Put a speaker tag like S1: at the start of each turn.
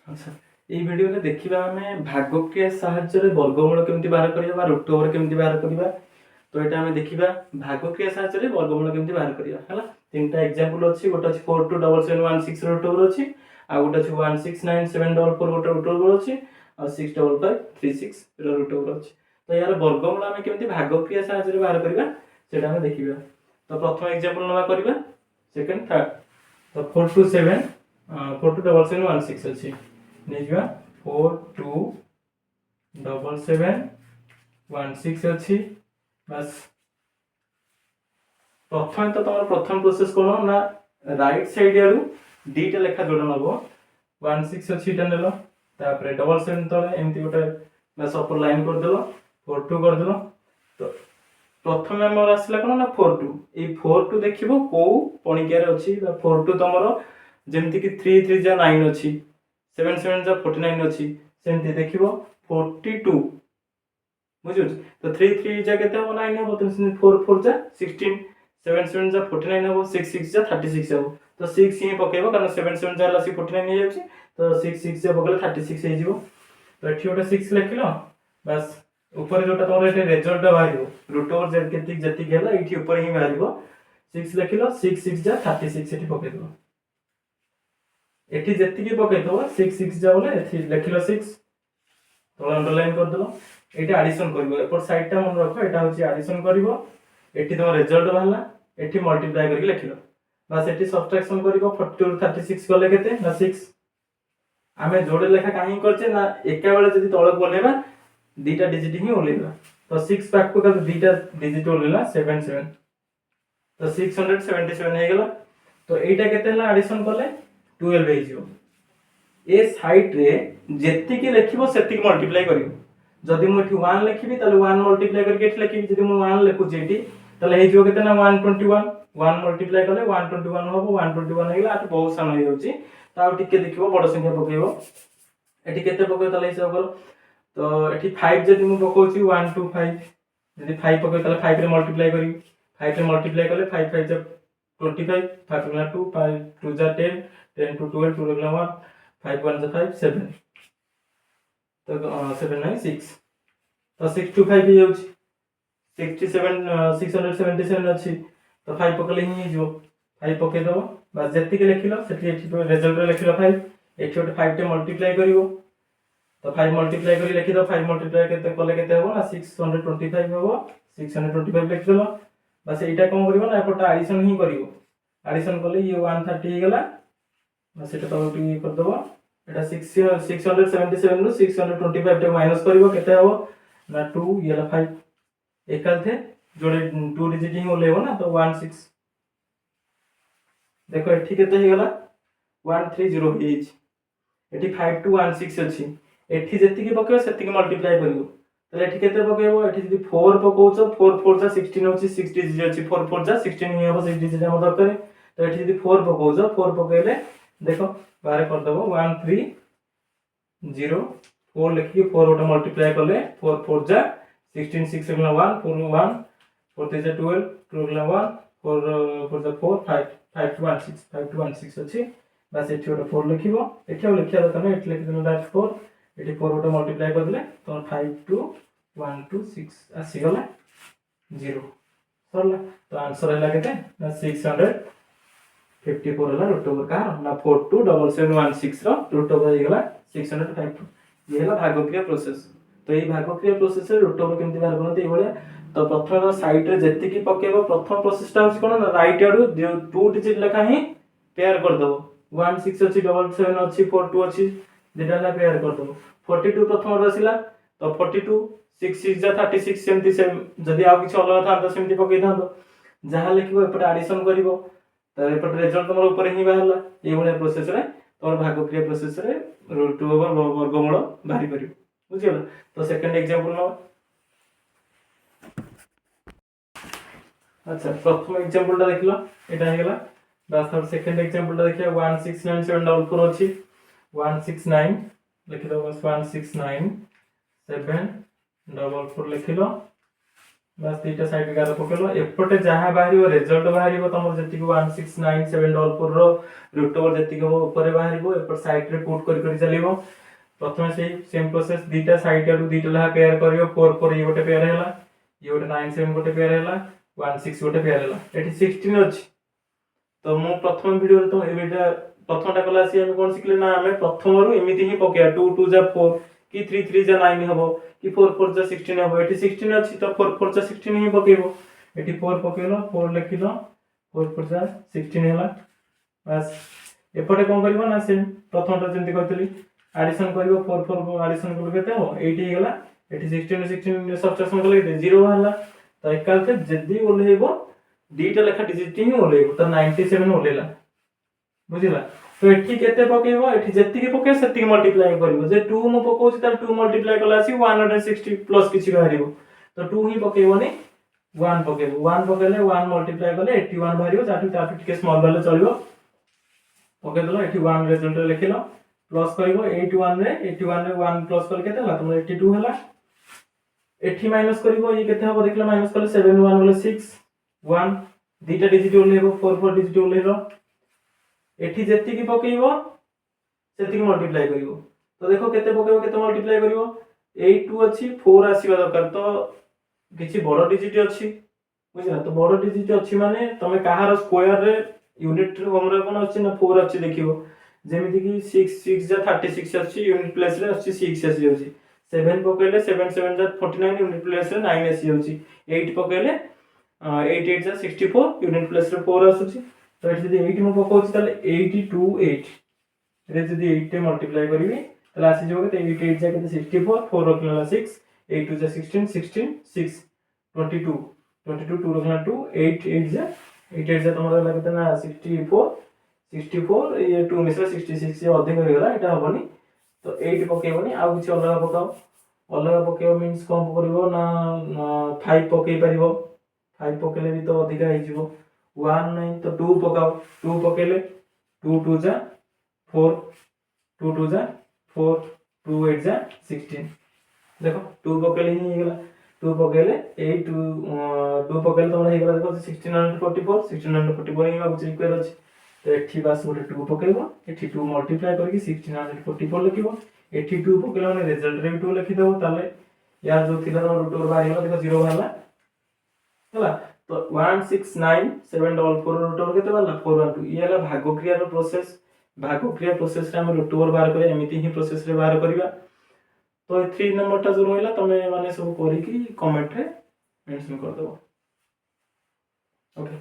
S1: अच्छा ये वीडियो रे देखिबा हमें भागक्रिया साहाय्य रे वर्गमूल केमती बाहर करिया बा रूट ओवर केमती बाहर करिया। तो एटा हमें देखिबा भागक्रिया साहाय्य रे वर्गमूल केमती बाहर करिया हला। तीनटा एग्जांपल अछि, गोटा अछि 427716 रूट ओवर अछि, आ गोटा अछि 1697444 गोटा रूट ओवर अछि, आ 65536 रो रूट ओवर अछि। तो यार वर्गमूल हमें केमती भागक्रिया साहाय्य रे बाहर करिया सेटा हमें देखिबा। तो प्रथम एग्जांपल नवा करिबा, सेकंड थर्ड। तो 427 427716 अछि नेजिबा 427716 अछि। बस प्रथम तो तमर प्रथम प्रोसेस कोन ना राइट साइड यारू डीटा लेखा जोड़ नबो 16 अछि टा नेलो, तापरे 77 तले एमती गोटे बस अपर लाइन कर देलो, 42 कर देलो। तो प्रथम हमर आसला कोन ना 42, ए 42 देखिबो को पणिकिया रे अछि, 42 तमरो जेमति कि 3 3 जा 9 अछि, 7 7 जा 49 अछि, सेमति देखिबो 42 बुझु। तो 3 3 जा केते हो 9 हो, तो 4 4 जा 16, 7 7 जा 49 हो, 6 6 जा 36 हो। तो 6 ही पकेबो कारण 7 7 जा ला 49 हे जाउची, तो 6 6 जा पकेले 36 हे जिवो। तो एठी ओटा 6 लिखिलो, बस ऊपर जोटा तोर एटे रिजल्ट बाहिरो रूट ओवर z केति जति गेला एठी ऊपर ही बाहिरो 6 लिखिलो, 6 6 जा 36 एठी पके दो। एठी जति की पके दो 6 6 जा बोले एठी लिखिलो 6, तो अंडरलाइन कर दो। एटा एडिशन करबो, एपर साइड टा मन रखो, एटा होची एडिशन करबो। एठी तो रिजल्ट बाहला, एठी मल्टीप्लाई करके लिखिलो, बस एठी सब्ट्रैक्शन करबो। 42 36 गले केते ना 6। आमे जोड़े लेखा काहे करछे ना एका बेले जदी तळे बोलेबा दीटा डिजिट ही ओलेबा। तो 6 पाक को दीटा डिजिट ओलेला 7 7, तो 677 हे गेला। तो एटा केते हला एडिशन करले 12 हे जिवो। ए साइड रे जेति की लिखिबो सेति की मल्टीप्लाई करिवो। जदी मु एठी 1 लिखिबी ताले 1 मल्टीप्लाई करके एठी लिखिबी, जदी मु 1 लिखु जेठी ताले हे जिवो केते ना 121, 1 मल्टीप्लाई करले 121 होबो, 121 हे गेला। आठ बहुत सान हे जाउची, ताउ टिके देखिबो बड संख्या पकेइबो। एठी केते पकेइबो ताले हिसाब करो। तो एठी 5 जदी मु पकोची 1 2 5, जदी 5 पके ताले 5 रे मल्टीप्लाई करी, 5 रे मल्टीप्लाई करले 5 5 जा 25, 5 गुना 2, 5 2 जा 10, 10 to 12, 2 गुना 1, 5 1 जा 5 7, तो 7 9 6, तो 6 to 5 हे जाउची 67 677 अछि। तो 5 पकले ही जो 5 पके दबो, बस जति के लिखिलो सेति एठी रिजल्ट रे लिखिलो 5, एठी ओटे 5 टे मल्टीप्लाई करिवो। तो 5 मल्टीप्लाई करी लिखि दो, 5 मल्टीप्लाई केते कले केते होबो ना 625 होबो, 625 लिख देलो। बस एटा कोन करिवो ना एपटा एडिशन ही करिवो, एडिशन करले ये 130 हे गेला। बस एटा तो टी कर दबो, एटा 677 नु 625 टे माइनस करिवो केते होबो ना 2 ये ला 5 एकाल थे जोड़े 2 डिजिट ही ओलेबो ना, तो 16 देखो एठी केते हे गेला 130 हेज। एठी 5 to 16 अछि, एठी जेति की पकेबो सेति की मल्टीप्लाई करिवो। तले एठी केते पकेबो, एठी जदी 4 पकोचो 4 4 जा 16 होची, 6 डिजिट अछि, 4 4 जा 16 ही होबो, 6 डिजिट हम दरकार। तो एठी जदी 4 पकोचो, 4 पकेले देखो बाहर कर दबो 1304 लिखि के 4 ओटा मल्टीप्लाई करले 4 4 जा 16, 6 गुना 1 4 1, 4 3 जा 12, 2 गुना 1, 4 4 जा 4 5 5 to 16, 5 to 16 अछि। बस एठी ओटा 4 लिखिबो, एठी हम लिखिया दरकार नै, एठी लिखि देलो डायरेक्ट 4, एठी 4 ओटा मल्टीप्लाई कर देले तो 5 to 1 to 6 आसी गला 0 सरला। तो आंसर हैला केते ना 654 हला रूट ओवर का ना 427716 रो रूट ओवर हे गेला 652। ये हला भागक्रिया प्रोसेस। तो ये भागक्रिया प्रोसेस रे रूट ओवर केमति बाहर करते ए भलिया। तो प्रथम साइड रे जेति की पकेबो, प्रथम प्रोसेस टा होची कोन ना राइट आडू 2 डिजिट लेखा ही पेयर कर दबो। 1 6 अछि, 7 7 अछि, 4 2 अछि, जेटा ला पेयर कर दबो। 42 प्रथम रसिला, तो 42 6 6 जा 36 सेमति सेम, जदी आ किछ अलग था तो सेमति पके थांतो। जहा लिखिबो एपटे एडिशन करिवो, तो एपटे रिजल्ट तमर ऊपर ही बाहरला। ए भलिया प्रोसेस रे तमर भागक्रिया प्रोसेस रे रूट ओवर वर्गमूल बाहरी परिबो, बुझियला। तो सेकंड एग्जांपल नो। अच्छा प्रथम एग्जांपल टा देखलो एटा हे गेला। बस अब सेकंड एग्जांपल टा देखिया 1697444 अछि, 169 लिखि दो, बस 169 744 लिखिलो। बस दुईटा साइड गार पकेलो एपटे जहाँ बाहर रिजल्ट बाहर तुम जी 169744 रूट ओवर जी हम ऊपर बाहर एपट साइड रे पुट कर चलो प्रथम से सेम प्रोसेस दुईटा साइड आडू दुईटा लहा पेयर कर 4 4 ये गोटे पेयर है ये गोटे 9 7 गोटे पेयर है 1 6 गोटे पेयर है ये 16 अच्छी तो मु प्रथम वीडियो तो एटा प्रथमटा क्लास हम कौन शिखले ना आम प्रथम रू एमती ही पकड़ 2 2 जा 4 कि 3 3 जा 9 हम कि 4 4 जा 16 हम ये 16 अच्छी तो 4 4 जा 16 ही पकेबो ये 4 पकेलो 4 लिखिलो 4 4 जा 16 है बस एपटे कौन कर ना से प्रथमटा जमी कहती एडिशन कर 4 4 एडिशन कल के 8 ही गला ये 16 16 सब्ट्रैक्शन कले 0 बाहरला तो एकालते जदी ओल्हेबो दीटा लेखा डिजिट ही ओल्हेबो तो 97 ओल्हेला बुझिला तो एठी केते पकेबो एठी जत्ती के पके सत्ती मल्टीप्लाई करबो जे 2 मु पकोछि त 2 मल्टीप्लाई कला आसी 160 प्लस किछि बाहरिबो तो 2 ही पकेबोनी 1 पकेबो 1 पकेले 1 मल्टीप्लाई कले 81 बाहरिबो जाटु ताटु टिके स्मॉल वाले चलिबो पके दलो एठी 1 रिजल्ट लिखिलो प्लस करबो 81 रे 1 प्लस कर केते हला तुम 82 हला एठी माइनस करबो ये केते हबो देखला माइनस करले 7 1 बोले 6 1 दीटा डिजिट ओलेबो 4 4 डिजिट ओलेबो एठी जेति की पकेइबो सेति की मल्टीप्लाई करिवो तो देखो केते पकेइबो केते मल्टीप्लाई करिवो 8 2 अछि 4 आसीबा दरकार तो किछि बड़ डिजिट अछि बुझिला तो बड़ डिजिट अछि माने तमे काहार स्क्वायर रे यूनिट हमरे कोन अछि ना 4 अछि देखिबो जेमिति की 6 6 जा 36 अछि यूनिट प्लेस रे अछि 6 अछि होछि 7 पकेले 7 7 जा 49 यूनिट प्लेस रे 9 अछि होछि 8 पकेले 8 8 जा 64 यूनिट प्लेस रे 4 आसुछि तो एठी जदी 8 मु पकोछि ताले 82 8 रे जदी 8 टे मल्टीप्लाई करबी ताले आसी जेबो के 8 8 जा के 64 4 रखला 6 8 2 जा 16 16 6 22 22 2 रखला 2 8 8 जा 8 8 जा तमरा लागते ना 64 64 ये 2 मिसला 66 ये अधिक हो गला एटा हबनी तो 8 पकेबनी आ किछ अलग पकाओ अलग पकेबो मींस कम करिवो ना 5 पकेइ परिवो 5 पकेले भी तो अधिक आइ जिवो 1 नहीं तो 2 पकाओ 2 पकेले 2 2 जा 4 2 2 जा 4 2 8 जा 16 देखो 2 पकेले ही गला 2 पकेले 8 2 पकेले तमरा हे गला देखो 1644 1644 ही मागु रिक्वायर अछि तो एठी बास गोटे 2 पकेबो एठी 2 मल्टीप्लाई करके 1644 लिखिबो एठी 2 पकेले माने रिजल्ट रे 2 लिखि देबो ताले यार जो थिला तो रूट ओवर बाहर देखो 0 बाहरला हला तो 169744 रूट ओवर केते बाला 412 ये हला भागक्रिया रो प्रोसेस भागक्रिया प्रोसेस रे हम रूट ओवर बाहर करे एमिति ही प्रोसेस रे बाहर करबा तो 3 नंबर टा जो रहला तमे माने सब करी की कमेंट रे मेंशन कर देबो ओके।